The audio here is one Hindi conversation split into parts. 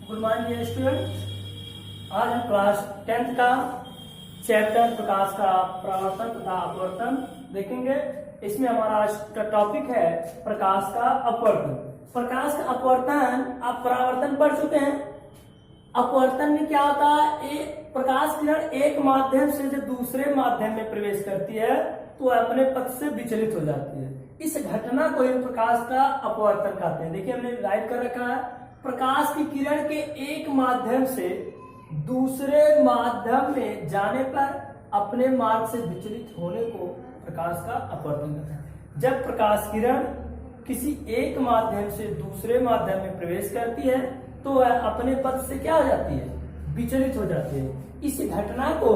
Good morning student. आज हम क्लास 10th का चैप्टर प्रकाश का परावर्तन तथा अपवर्तन देखेंगे। इसमें हमारा आज का टॉपिक है प्रकाश का अपवर्तन। प्रकाश का अपवर्तन आप परावर्तन पढ़ चुके हैं। अपवर्तन में क्या होता है, एक प्रकाश किरण एक माध्यम से जब दूसरे माध्यम में प्रवेश करती है तो अपने पथ से विचलित हो जाती है। इस घटना को ही प्रकाश का अपवर्तन कहते हैं। देखिए हमने राइट कर रखा है, प्रकाश की किरण के एक माध्यम से दूसरे माध्यम में जाने पर अपने मार्ग से विचलित होने को प्रकाश का अपवर्तन कहते हैं। जब प्रकाश किरण किसी एक माध्यम से दूसरे माध्यम में प्रवेश करती है तो वह अपने पथ से क्या हो जाती है, विचलित हो जाती है। इस घटना को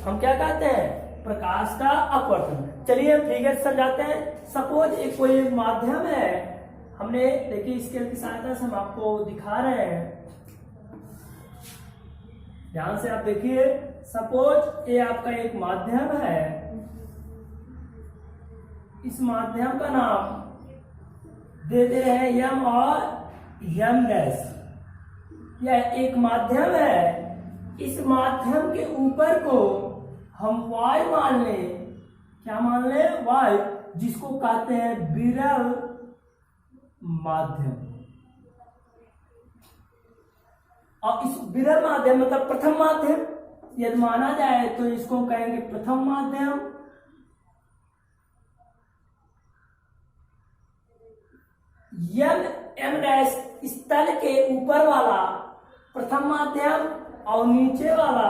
हम क्या कहते हैं, प्रकाश का अपवर्तन। चलिए फिगर से समझाते हैं। सपोज एक कोई माध्यम है, हमने देखिए स्केल की सहायता से हम आपको दिखा रहे हैं, ध्यान से आप देखिए। सपोज ये आपका एक माध्यम है, इस माध्यम का नाम दे दे रहे हैं यम और यम डैश। यह एक माध्यम है, इस माध्यम के ऊपर को हम वाई मान लें। क्या मान लें, वाई, जिसको कहते हैं विरल माध्यम। और इस विरल माध्यम मतलब प्रथम माध्यम यदि माना जाए तो इसको कहेंगे प्रथम माध्यम। यम एम डैश स्थल के ऊपर वाला प्रथम माध्यम और नीचे वाला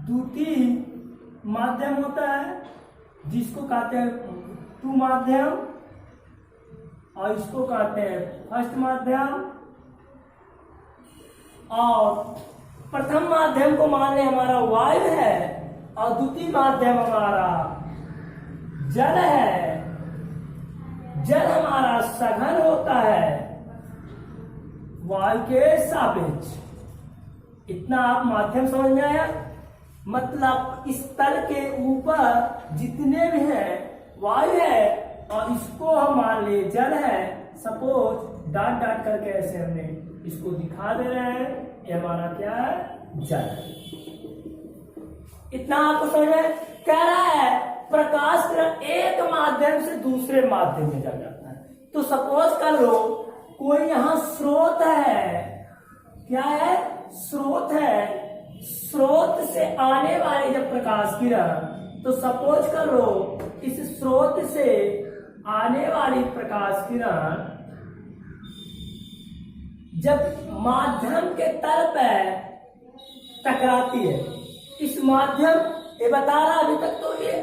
द्वितीय माध्यम होता है, जिसको कहते हैं टू माध्यम, और इसको कहते हैं फर्स्ट माध्यम। और प्रथम माध्यम को मान लें हमारा वायु है और द्वितीय माध्यम हमारा जल है। जल हमारा सघन होता है वायु के सापेक्ष। इतना आप माध्यम समझ में आया। मतलब इस तल के ऊपर जितने भी हैं वायु है और इसको हम मान ले जल है। सपोज डाट डाट करके ऐसे हमने इसको दिखा दे रहे हैं, ये हमारा क्या है, जल। इतना आपको समझ में कह रहा है प्रकाश किरण एक माध्यम से दूसरे माध्यम में जा जाता है। तो सपोज कर लो कोई यहां स्रोत है, क्या है, स्रोत है। स्रोत से आने वाली जब प्रकाश किरण, तो सपोज कर लो इस स्रोत से आने वाली प्रकाश किरण जब माध्यम के तल पर टकराती है, इस माध्यम ये बता रहा अभी तक तो ये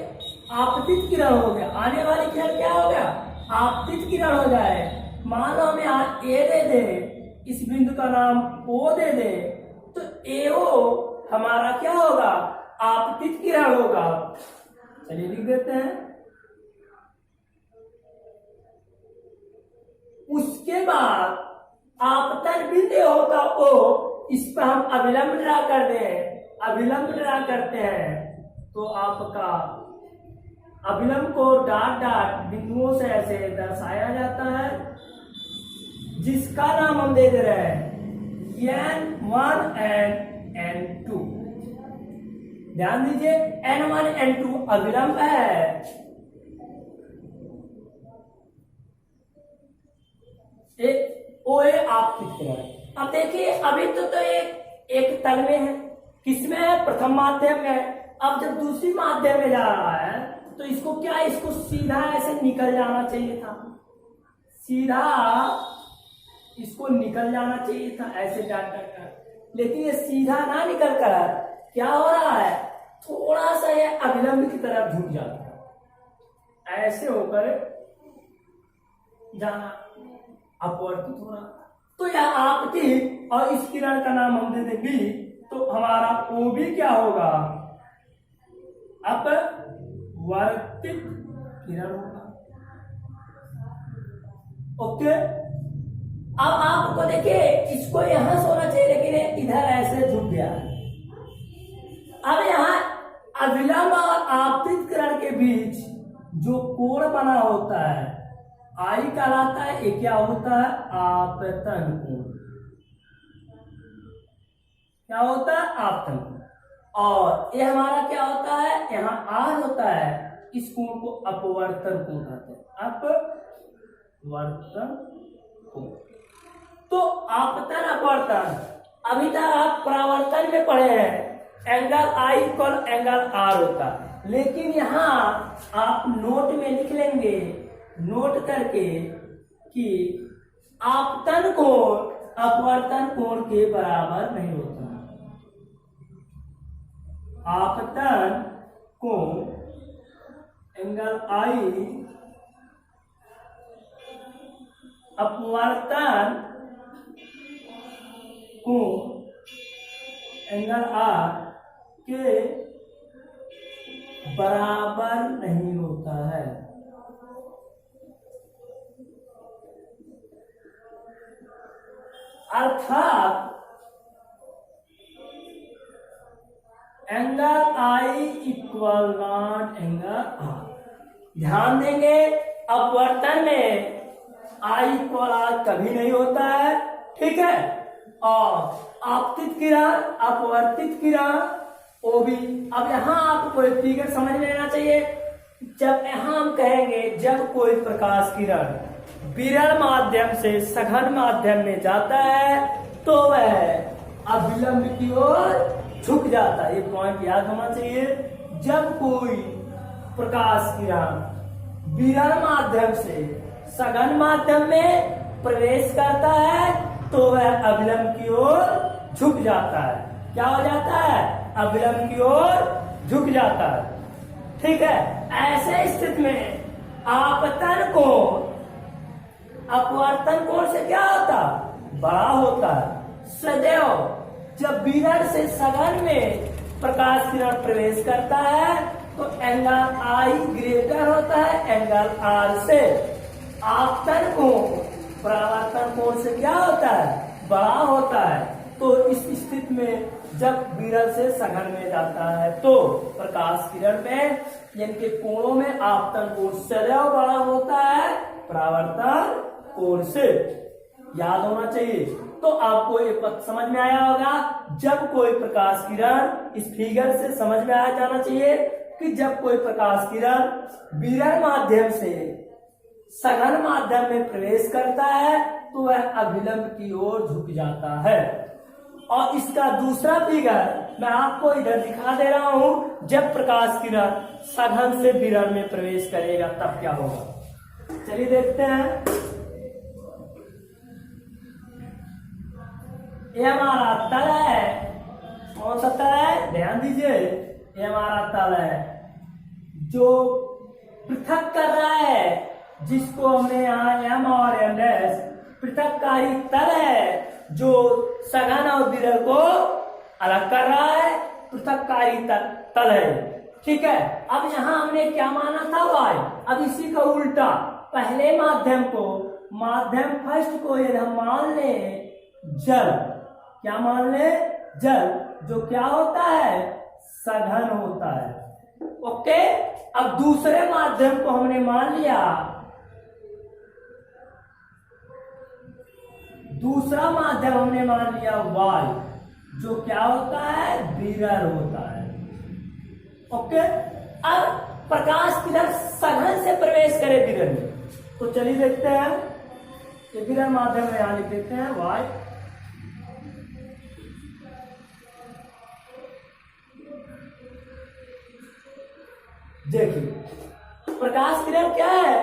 आपतित किरण हो गया। आने वाली किरण क्या हो गया, आपतित किरण हो जाए। मान लो हम यहाँ ए दे दे, इस बिंदु का नाम ओ दे दे, तो एओ हमारा क्या होगा, आपतित किरण होगा। चलिए लिख देते हैं। उसके बाद आपतन बिंदु होगा ओ, इस पर हम अभिलंब ड्रा कर दें। अभिलंब ड्रा करते हैं तो आपका अभिलंब को डाट डाट बिंदुओं से ऐसे दर्शाया जाता है, जिसका नाम हम दे दे रहे हैं N1 एंड N2। ध्यान दीजिए, N1 N2 अभिलंब है, ओए आपतित किरण। अब देखिए अभी तो एक तल में है, किसमें है, प्रथम माध्यम में है। अब जब दूसरी माध्यम में जा रहा है तो इसको क्या, इसको सीधा ऐसे निकल जाना चाहिए था, सीधा इसको निकल जाना चाहिए था ऐसे डाट डाट कर। लेकिन ये सीधा ना निकल कर क्या हो रहा है, थोड़ा सा ये अभिलंब की तरफ झुक जाता है, ऐसे होकर जाना, अपवर्तित हो रहा। तो यह आपतित और इस किरण का नाम हम दे देंगे, तो हमारा ओ भी क्या होगा, अपवर्तित किरण होगा। ओके, अब आपको देखिए इसको यहां से होना चाहिए, लेकिन इधर ऐसे झुक गया। अब यहां अभिलंब और आपतित किरण के बीच जो कोण बना होता है आई कहलाता है। ये क्या होता है, आपतन कोण। क्या होता है? आपतन कोण। और ये हमारा क्या होता है? यहाँ आर होता है, इस कोण को अपवर्तन कोण कहते हैं, अपवर्तन कोण। तो आपतन अपवर्तन, अभी तक आप परावर्तन में पढ़े हैं, angle i equal angle r होता है, लेकिन यहाँ आप नोट में लिख लेंगे, नोट करके, कि आपतन कोण अपवर्तन कोण के बराबर नहीं होता। आपतन कोण एंगल आई अपवर्तन कोण एंगल आर के बराबर नहीं होता है। अर्थात angle i equal not angle r. ध्यान देंगे, अपवर्तन में आई इक्वल आर कभी नहीं होता है, ठीक है। और आपतित किरण, अपवर्तित किरण, वो भी। अब यहाँ आपको एक फिगर समझ में आना चाहिए। जब यहाँ हम कहेंगे, जब कोई प्रकाश किरण विरल माध्यम से सघन माध्यम में जाता है तो वह अभिलंब की ओर झुक जाता है। ये पॉइंट याद होना चाहिए। जब कोई प्रकाश किरण विरल माध्यम से सघन माध्यम में प्रवेश करता है तो वह अभिलंब की ओर झुक जाता है। क्या हो जाता है? अभिलंब की ओर झुक जाता है, ठीक है। ऐसे स्थिति में आपतन कोण अपवर्तन कोण से क्या होता? बड़ा होता है। सदैव जब विरल से सघन में प्रकाश किरण प्रवेश करता है तो एंगल आई ग्रेटर होता है एंगल आर से। आपतन कोण परावर्तन कोण से क्या होता है? बड़ा होता है। तो इस स्थिति में जब विरल से सघन में जाता है तो प्रकाश किरण में, यानी कि कोणों में आपतन कोण सदैव बड़ा होता है परावर्तन कोण से। याद होना चाहिए। तो आपको ये पद समझ में आया होगा। जब कोई प्रकाश किरण, इस फिगर से समझ में आया जाना चाहिए कि जब कोई प्रकाश किरण विरल माध्यम से सघन माध्यम में प्रवेश करता है तो वह अभिलंब की ओर झुक जाता है। और इसका दूसरा फिगर मैं आपको इधर दिखा दे रहा हूं। जब प्रकाश किरण सघन से विरल में प्रवेश करेगा तब क्या होगा, चलिए देखते हैं। ये हमारा तल है। कौन सा तल है? ध्यान दीजिए, ये हमारा तल है जो पृथक कर रहा है, जिसको हमने यहाँ एम और एम डैश पृथककारी तल है जो सघन और विरल को अलग कर रहा है, पृथककारी तल है, ठीक है। अब यहाँ हमने क्या माना था? वाई। अब इसी का उल्टा, पहले माध्यम को, माध्यम फर्स्ट को यदि हम मान ले जल, क्या मान ले? जल, जो क्या होता है? सघन होता है, ओके। अब दूसरे माध्यम को हमने मान लिया, दूसरा माध्यम हमने मान लिया वायु, जो क्या होता है? विरल होता है, ओके। अब प्रकाश किरण सघन से प्रवेश करे विरल में, तो चलिए देखते हैं। ये विरल माध्यम में यहां लिख देते हैं वायु। देखिए प्रकाश किरण क्या है?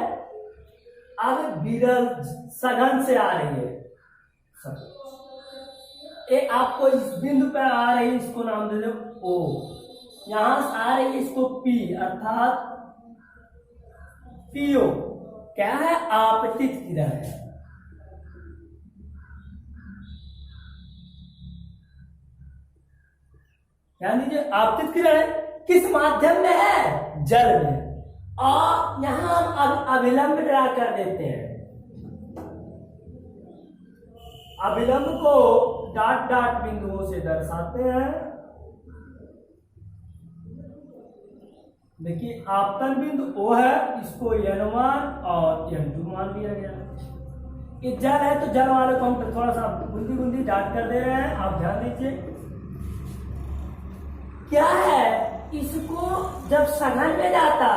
अब विरल सघन से आ रही है, ये आपको इस बिंदु पर आ रही है, इसको नाम दे दो ओ। यहां से आ रही है, इसको पी, अर्थात पीओ। क्या है? आपतित किरण है। ध्यान दीजिए, आपतित किरण है। किस माध्यम में है? जल में। और यहां हम अभिलंब ड्रा कर देते हैं। अभिलंब को डॉट डॉट बिंदुओं से दर्शाते हैं। देखिए आपतन बिंदु O है, इसको N1 और N2 मान लिया गया। ये जल है तो जल वाले को हम थोड़ा सा बूंदी बूंदी डॉट कर दे रहे हैं, आप ध्यान दीजिए। क्या है, इसको जब सघन में जाता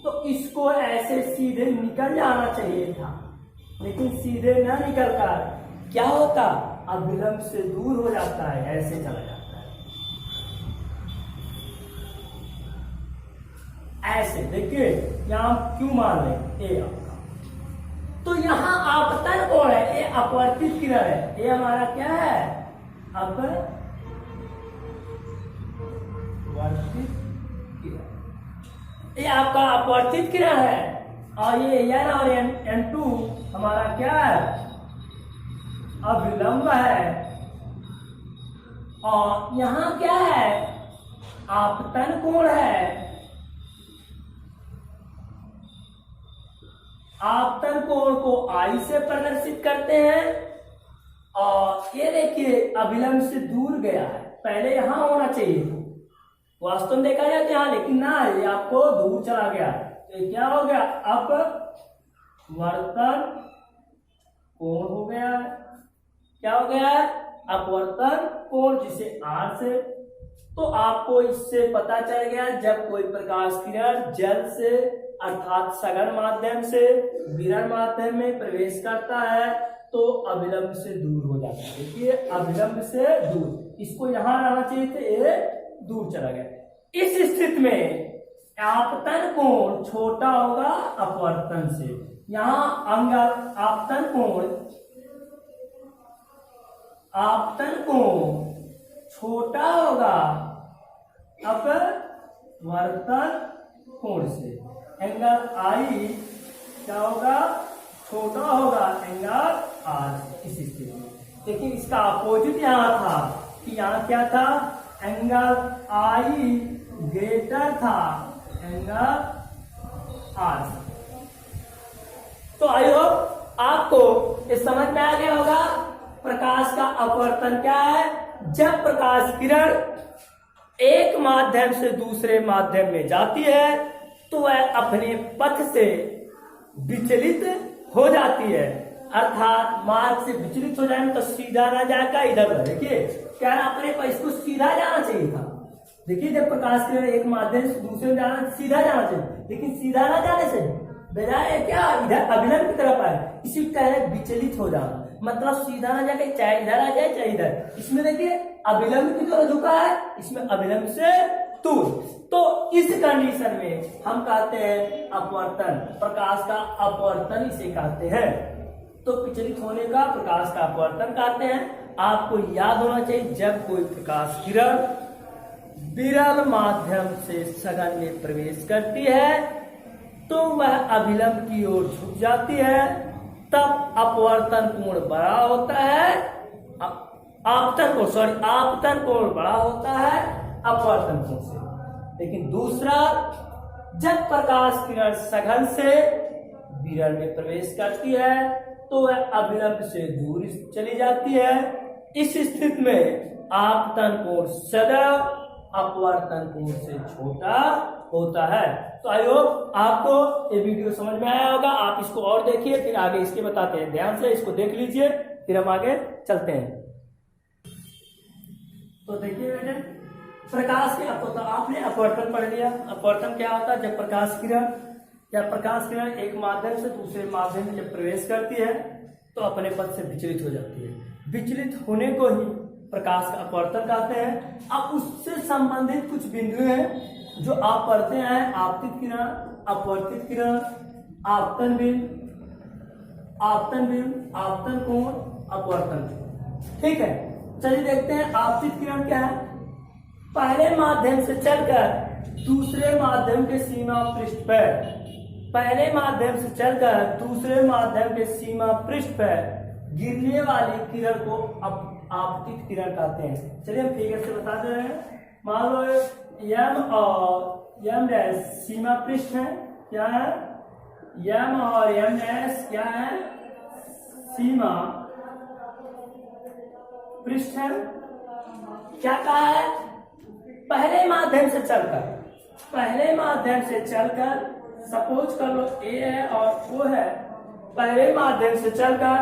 तो इसको ऐसे सीधे निकल जाना चाहिए था, लेकिन सीधे ना निकल कर क्या होता, अविलंब से दूर हो जाता है, ऐसे चला जाता है। ऐसे देखिए यहां क्यों मान लें ए आपका, तो यहां आपतन कोण है, ये अपवर्तित किरण है, ये हमारा क्या है, अपवर्तित किरण, ये आपका अपवर्तित किरण है। और ये एन और N2 हमारा क्या है, अविलंब है। और यहां क्या है, आपतन कोण है। आपतन कोण को I से प्रदर्शित करते हैं, और ये देखिए अविलंब से दूर गया है, पहले यहां होना चाहिए था, वास्तव में देखा जाए यहाँ, लेकिन ना, ये आपको दूर चला गया, तो ये क्या हो गया, अपवर्तन कोण हो गया है। क्या हो गया है, अपवर्तन कोण, जिसे R से, तो आपको इससे पता चल गया जब कोई प्रकाश किरण जल से अर्थात सघन माध्यम से विरल माध्यम में प्रवेश करता है तो अविलंब से दूर हो जाता है। देखिए अविलंब से दूर, इसको यहां रहना चाहिए था, ये दूर चला गया। इस स्थिति में आपतन कोण छोटा होगा अपवर्तन से, यहां अंग आपतन कोण छोटा होगा अपवर्तन कोण से, एंगल I क्या होगा, छोटा होगा एंगल R इस स्थिति में। लेकिन इसका अपोजिट यहां था कि यहां क्या था, एंगल I ग्रेटर था एंगल R। तो आई होप आपको इस समझ में आ गया होगा प्रकाश का अपवर्तन क्या है। जब प्रकाश किरण एक माध्यम से दूसरे माध्यम में जाती है तो वह अपने पथ से विचलित हो जाती है, अर्थात मार्ग से विचलित हो जाए तो सीधा ना जाकर इधर। देखिए क्या अपने पर इसको सीधा जाना चाहिए था। देखिए जब प्रकाश किरण एक माध्यम से दूसरे में जाना सीधा जाना चाहिए, लेकिन सीधा ना जाने से बजाय क्या इधर अविलंब की तरफ आए, इसी तरह विचलित हो जाना, मतलब सीधा ना जाके चाहे इधर आ जाए चाहे इधर। इसमें देखिए अविलंब की तरफ झुका है, इसमें अविलंब से दूर। तो इस कंडीशन में हम कहते हैं अपवर्तन, प्रकाश का अपवर्तन इसे कहते हैं। तो विचलित होने का प्रकाश का अपवर्तन कहते हैं। आपको याद होना चाहिए जब कोई प्रकाश किरण विरल माध्यम से सघन में प्रवेश करती है तो वह अविलंब की ओर झुक जाती है, तब अपवर्तन कोण बड़ा होता है, आपतन कोण बड़ा होता है अपवर्तन कोण से। लेकिन दूसरा, जब प्रकाश किरण सघन से विरल में प्रवेश करती है तो वह अविलंब से दूर चली जाती है। इस स्थिति में आपतन कोण सदैव अपवर्तन कोण से छोटा होता है। तो आई होप आपको ये वीडियो समझ में आया होगा। आप इसको और देखिए, फिर आगे इसके बताते हैं। ध्यान से इसको देख लीजिए, फिर हम आगे चलते हैं। तो देखिए बेटे, प्रकाश के आपने अपवर्तन पढ़ लिया। अपवर्तन क्या होता है, जब प्रकाश किरण एक माध्यम से दूसरे माध्यम में जब प्रवेश करती है तो अपने पथ से विचलित हो जाती है। विचलित होने को ही प्रकाश का अपवर्तन कहते हैं। अब उससे संबंधित कुछ बिंदु हैं जो आप पढ़ते हैं, आपतित किरण, अपवर्तित किरण, आपतन बिंदु, आपतन कोण, अपवर्तन कोण। ठीक है, चलिए देखते हैं आपतित किरण क्या है। पहले माध्यम से चलकर दूसरे माध्यम के सीमा पृष्ठ पर, पहले माध्यम से चलकर दूसरे माध्यम के सीमा पृष्ठ पर गिरने वाली किरण को आपतित किरण कहते हैं। चलिए हम फिगर से बता दे रहे हैं। मान लो यम और यम डैश सीमा पृष्ठ है, क्या है, यम और यम डैश क्या है, सीमा पृष्ठ है। क्या कहा है, पहले माध्यम से चलकर सपोज कर लो ए है और ओ है, पहले माध्यम से चलकर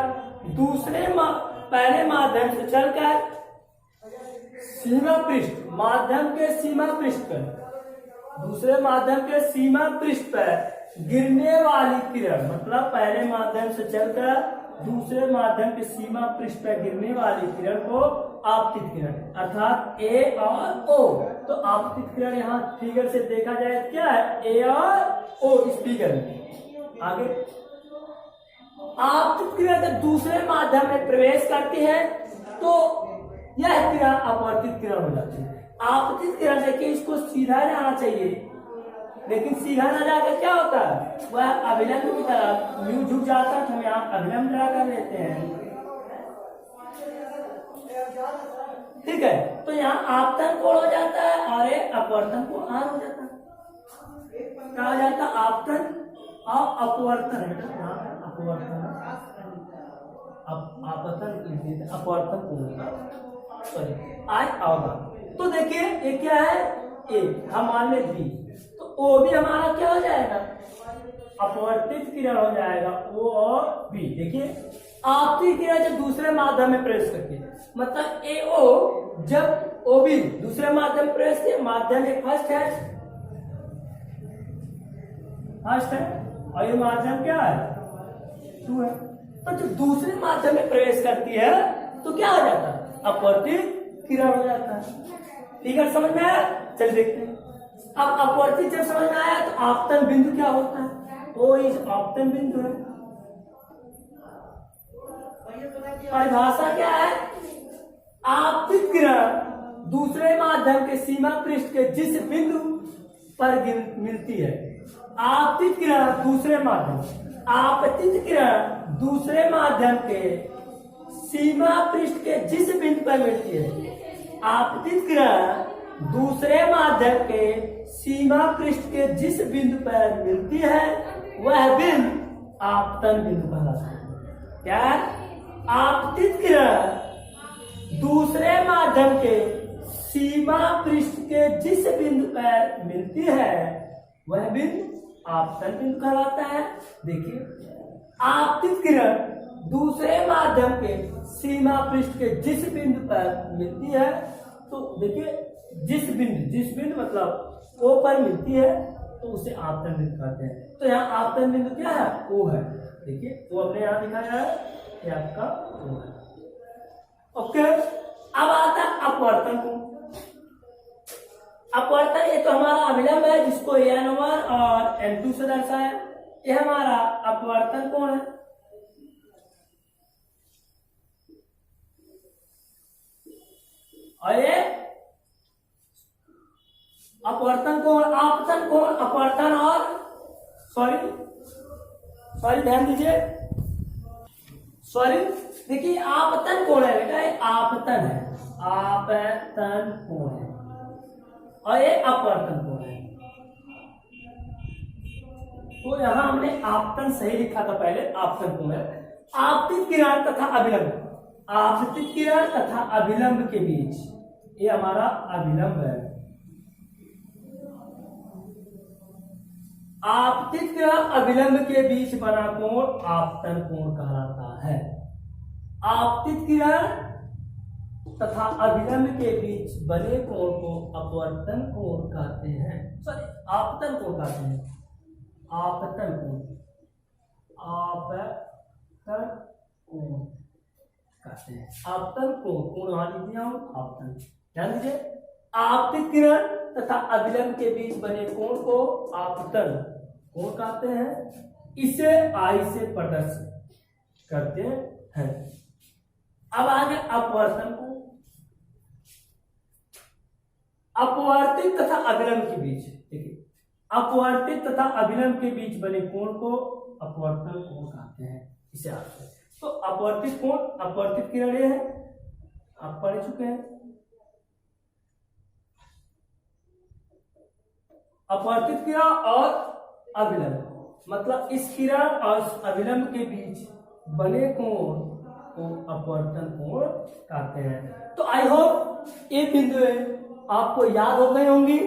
सीमा पृष्ठ, माध्यम के सीमा पृष्ठ पर, दूसरे माध्यम के सीमा पृष्ठ पर गिरने वाली किरण, मतलब पहले माध्यम से चलकर दूसरे माध्यम के सीमा पृष्ठ पर गिरने वाली किरण को आपतित किरण, अर्थात ए और ओ। तो आपतित किरण यहाँ फिगर से देखा जाए क्या है, ए और ओ इस फिगर में। आगे आपतित किरण जब दूसरे माध्यम में प्रवेश करती है तो यह किरण अपवर्तित किरण हो जाती है। आपतित किरण देखिए इसको सीधा जाना चाहिए, लेकिन सीधा ना जाकर क्या होता है, वह अभिलंब की तरफ यूं झुक जाता है। हम यहाँ अभिलंब ड्रा कर लेते हैं, ठीक है। तो यहाँ आपतन कोण हो जाता है और एक अपवर्तन कोण आर हो जाता है। क्या हो जाता है, आपतन और अपवर्तन है, अपवर्तन आपतन अपवर्तन कोण, सॉरी आज आओगा। तो देखिए ये क्या है, ए हम मान ले बी, तो ओ भी हमारा क्या हो जाएगा, अपवर्तित किरण हो जाएगा, ओ और बी। देखिए आपतित किरण जब दूसरे माध्यम में प्रवेश करती है, मतलब ए ओ जब ओ बी दूसरे माध्यम में प्रवेश किया, माध्यम एक फर्स्ट है और ये माध्यम क्या है, टू है। तो जब दूसरे माध्यम में प्रवेश करती है तो क्या हो जाता है, अपवर्तित किरण हो जाता है। फिगर समझ में आया, चल देखते हैं। अब अपवर्तित जब समझ में आया तो आपतन बिंदु क्या होता है, ओ इज आपतन बिंदु है। परिभाषा क्या है, आपतित किरण दूसरे माध्यम के सीमा पृष्ठ के जिस बिंदु पर मिलती है, आपतित किरण दूसरे माध्यम, आपतित किरण दूसरे माध्यम के सीमा पृष्ठ के जिस बिंदु पर मिलती है, आपतित किरण दूसरे माध्यम के सीमा पृष्ठ के जिस बिंदु पर मिलती है वह बिंदु आपतन बिंदु कहलाता है। क्या, आपतित किरण दूसरे माध्यम के सीमा पृष्ठ के जिस बिंदु पर मिलती है वह बिंदु आपतन बिंदु कहलाता है। देखिए आपतित किरण दूसरे माध्यम के सीमा पृष्ठ के जिस बिंदु पर मिलती है, तो देखिए जिस बिंदु मतलब ओ पर मिलती है तो उसे आपतन बिंदु कहते हैं। तो यहाँ आपतन बिंदु क्या है, ओ है। देखिए वो अपने यहाँ दिखाया है कि आपका ओ है। ओके, अब आता है अपवर्तन कोण। अपवर्तन ये तो हमारा अभिलंब है जिसको n1 और n2 से दर्शाया, ये हमारा अपवर्तन कोण है। और ये अपवर्तन कोण, आपतन कोण, अपवर्तन और सॉरी ध्यान दीजिए, सॉरी देखिए आपतन कोण है बेटा, ये आपतन है, आपतन कोण है और ये अपवर्तन कोण है। तो यहां हमने आपतन सही लिखा था पहले, आपतन कोण है। आपतित किरण तथा अभिलंब, आपतित किरण तथा अभिलंब के बीच, ये हमारा अभिलंब है। आपतित किरण अभिलंब के बीच बना कोण आपतन कोण कहलाता है। आपतित किरण तथा अभिलंब के बीच बने कोण को अपवर्तन कोण कहते हैं, सॉरी आपतन कोण कहते हैं। आपतन कोण, आपतन कोण कहते हैं, आपतन कोण, कोण वहां लिख दिया हूं, आपतन। ध्यान दीजिए, आपतित किरण तथा अभिलंब के बीच बने कोण को आपतन कोण कहते हैं। इसे आई से प्रदर्शित करते हैं। अब आगे अपवर्तन कोण। अपवर्तित तथा अभिलंब के बीच, देखिए अपवर्तित तथा अभिलंब के बीच बने कोण को अपवर्तन कोण कहते हैं। इसे आपसे तो अपवर्तित कोण, अपवर्तित किरण ये है, आप पढ़ चुके हैं। अपवर्तित किरण और अभिलंब, मतलब इस किरण और अभिलंब के बीच बने कोण को अपवर्तन कोण कहते हैं। तो आई होप ये बिंदु आपको याद हो गई होंगी,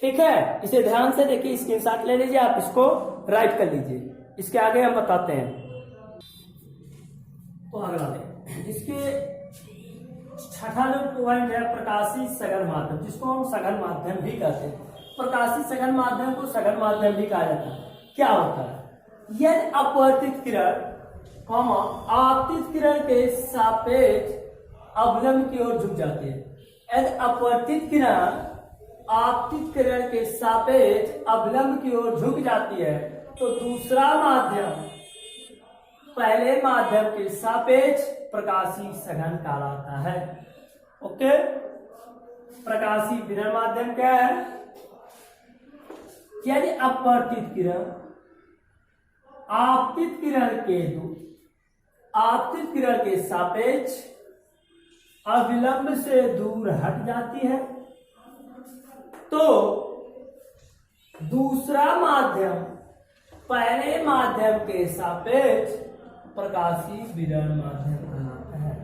ठीक है। इसे ध्यान से देखिए, स्क्रीनशॉट ले लीजिए, आप इसको राइट कर लीजिए। इसके आगे हम बताते हैं। तो अगला इसके छठा जो पॉइंट है प्रकाशीय सघन माध्यम, जिसको हम सघन माध्यम भी कहते हैं। प्रकाशीय सघन माध्यम को सघन माध्यम भी कहा जाता है। क्या होता है? यदि अपवर्तित किरण आपतित किरण के सापेक्ष अवलंब की ओर झुक जाती है। यदि अपवर्तित किरण आपतित किरण के सापेक्ष अवलंब की ओर झुक जाती है तो दूसरा माध्यम पहले माध्यम के सापेक्ष प्रकाशीय सघन कहलाता है। ओके, प्रकाशीय विरल माध्यम क्या है? यदि अपवर्तित किरण आपतित किरण के सापेक्ष अविलंब से दूर हट जाती है तो दूसरा माध्यम पहले माध्यम के सापेक्ष प्रकाशीय विरल माध्यम कहलाता है।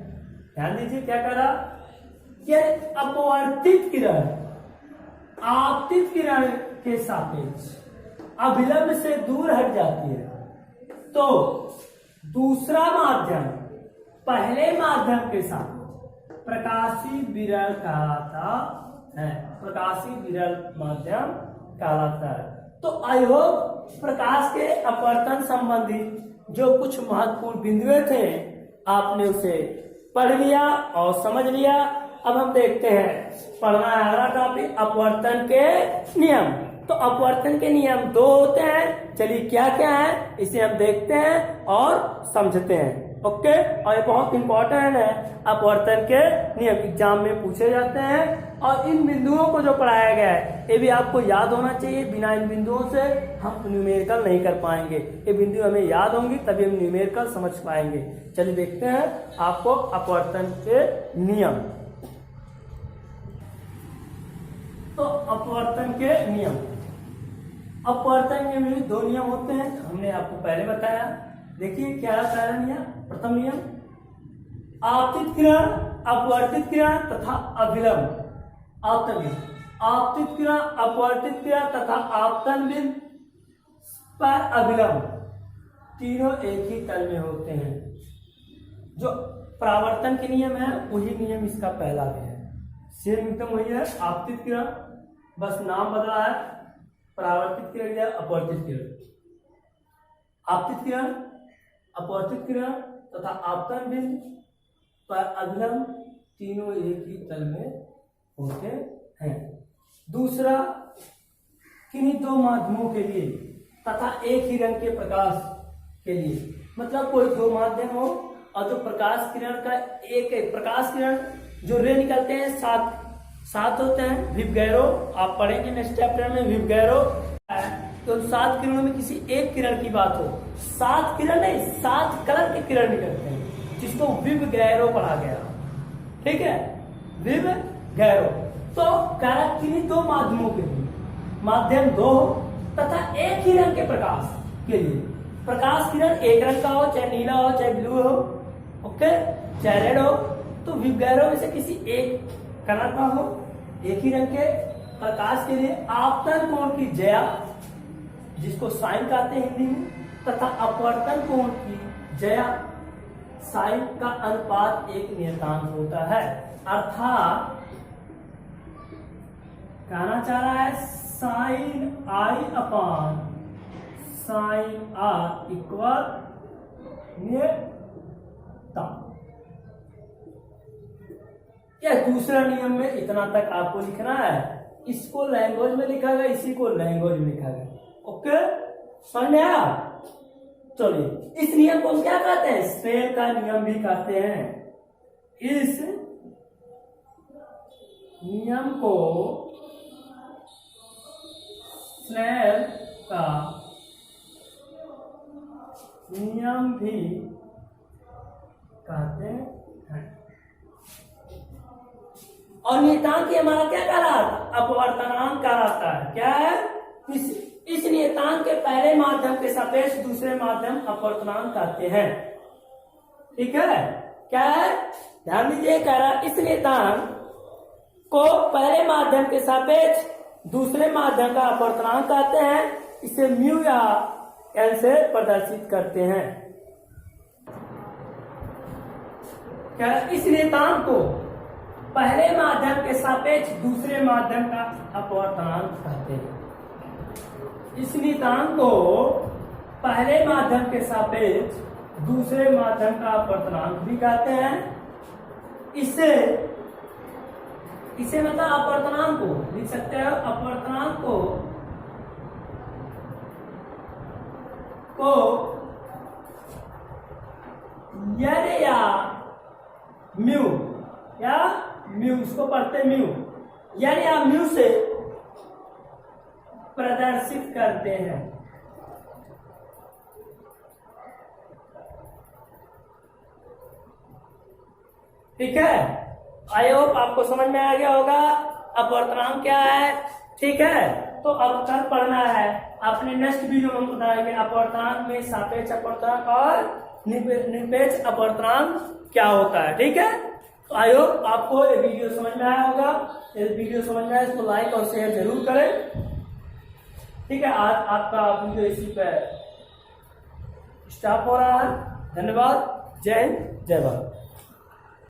ध्यान दीजिए क्या करा कि अपवर्तित किरण आपतित किरण के सापेक्ष अविलंब से दूर हट जाती है तो दूसरा माध्यम पहले माध्यम के साथ प्रकाशीय विरल कहलाता है। प्रकाशीय विरल माध्यम कहलाता है। तो आई होप प्रकाश के अपवर्तन संबंधी जो कुछ महत्वपूर्ण बिंदुएं थे आपने उसे पढ़ लिया और समझ लिया। अब हम देखते हैं पढ़ना है अगला टॉपिक अपवर्तन के नियम। तो अपवर्तन के नियम दो होते हैं। चलिए क्या क्या है इसे हम देखते हैं और समझते हैं। ओके, और ये बहुत इंपॉर्टेंट है। अपवर्तन के नियम एग्जाम में पूछे जाते हैं और इन बिंदुओं को जो पढ़ाया गया है ये भी आपको याद होना चाहिए। बिना इन बिंदुओं से हम न्यूमेरिकल नहीं कर पाएंगे। ये बिंदु हमें याद होंगी तभी हम न्यूमेरिकल समझ पाएंगे। चलिए देखते हैं आपको अपवर्तन के नियम। तो अपवर्तन के नियम, अपवर्तन के में दो नियम होते हैं, हमने आपको पहले बताया। देखिए क्या है पहला नियम। प्रथम नियम आपतित किरण अपवर्तित किरण तथा अविलंब आपतित किरण अपवर्तित किरण तथा आपतन बिंदु पर अविलंब तीनों एक ही तल में होते हैं। जो परावर्तन के नियम है वही नियम इसका पहला भी है। सेम एकदम वही है। आपतित किरण बस नाम बदला है, परावर्तित किरण या अपवर्तित किरण। आपतित किरण अपवर्तित किरण तथा आपतन बिंदु पर अविलंब तीनों एक ही तल में होते हैं। दूसरा, किन्हीं दो माध्यमों के लिए तथा एक ही रंग के प्रकाश के लिए, मतलब कोई दो माध्यम हो और जो प्रकाश किरण का एक प्रकाश किरण जो रे निकलते हैं सात होते हैं। विवगैरो आप पढ़ेंगे नेक्स्ट चैप्टर में। विवगैरो तो 7 किरणों में किसी एक किरण की बात हो, 7 किरण नहीं 7 कलर के किरण निकलते हैं जिसको विवगैरो पढ़ा गया। ठीक है, विवगैरो। तो किन्हीं दो माध्यमों के लिए, माध्यम दो हो तथा एक ही रंग के प्रकाश के लिए, प्रकाश किरण एक रंग का हो, चाहे नीला हो चाहे ब्लू हो, ओके, चाहे रेड हो, तो विवगैरो में से किसी एक कलर का हो, एक ही रंग के प्रकाश के लिए आपतन कोण की ज्या जिसको साइन कहते हैं हिंदी में तथा अपवर्तन कोण की ज्या साइन का अनुपात एक नियतांक होता है। अर्थात कहना चाह रहा है sine i upon sine r equal नियतांक। यह दूसरा नियम में इतना तक आपको लिखना है। इसको लैंग्वेज में लिखा गया, इसी को लैंग्वेज में लिखा गया। ओके, समझ में आया? चलिए इस नियम को हम क्या कहते हैं? स्नेल का नियम भी कहते हैं। इस नियम को स्नेल का नियम भी कहते हैं। और नियतांक हमारा क्या कहलाता? अपवर्तनांक कहलाता है। क्या है? इस नियतांक के पहले माध्यम के सापेक्ष दूसरे माध्यम अपवर्तनांक कहते हैं। ठीक है, क्या है? ध्यान दीजिए, कह रहा इस नियतांक को पहले माध्यम के सापेक्ष दूसरे माध्यम का अपवर्तनांक कहते हैं। इसे म्यू या एल से प्रदर्शित करते हैं। क्या इस नियतांक को पहले माध्यम के सापेक्ष दूसरे माध्यम का अपवर्तनांक कहते हैं। इस नियतांक को पहले माध्यम के सापेक्ष दूसरे माध्यम का अपवर्तनांक भी कहते हैं। इसे मतलब अपवर्तनांक को लिख सकते हैं। अपवर्तनांक को या म्यू उसको पढ़ते म्यू या म्यू से प्रदर्शित करते हैं। ठीक है, आई होप आपको समझ में आ गया होगा अपवर्तनांक क्या है। ठीक है, तो अब कल पढ़ना है, अपने नेक्स्ट वीडियो में बताएंगे अपवर्तनांक में सापेक्ष अपवर्तनांक और निरपेक्ष अपवर्तनांक क्या होता है। ठीक है, तो आई होप आपको ये वीडियो समझ में आया होगा। ये वीडियो समझ में आया इसको लाइक और शेयर जरूर करें। ठीक है, आज आपका वीडियो इसी पे स्टॉप हो रहा है। धन्यवाद। जय हिंद, जय भारत।